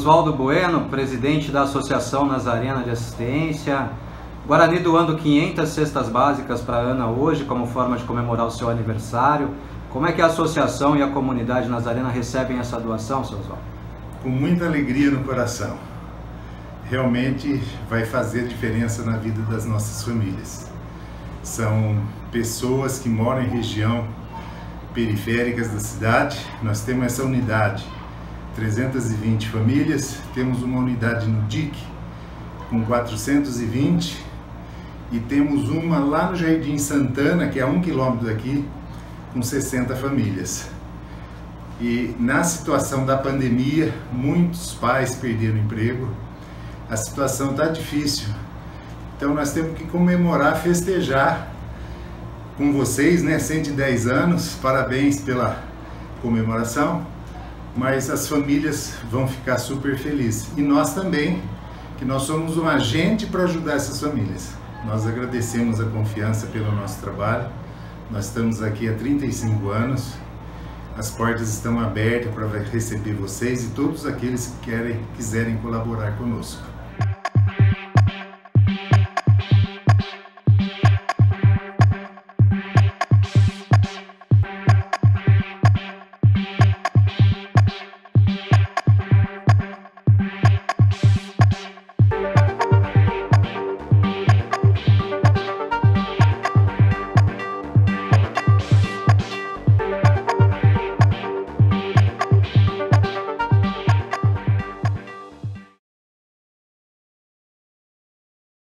Oswaldo Bueno, presidente da Associação Nazarena de Assistência. Guarani doando 500 cestas básicas para a Ana hoje, como forma de comemorar o seu aniversário. Como é que a associação e a comunidade nazarena recebem essa doação, seu Oswaldo? Com muita alegria no coração. Realmente vai fazer diferença na vida das nossas famílias. São pessoas que moram em região periféricas da cidade. Nós temos essa unidade, 320 famílias, temos uma unidade no DIC com 420 e temos uma lá no Jardim Santana, que é a 1 quilômetro daqui, com 60 famílias. E na situação da pandemia, muitos pais perderam emprego, a situação está difícil, então nós temos que comemorar, festejar com vocês, né? 110 anos, parabéns pela comemoração. Mas as famílias vão ficar super felizes. E nós também, que nós somos um agente para ajudar essas famílias. Nós agradecemos a confiança pelo nosso trabalho. Nós estamos aqui há 35 anos. As portas estão abertas para receber vocês e todos aqueles que quiserem colaborar conosco.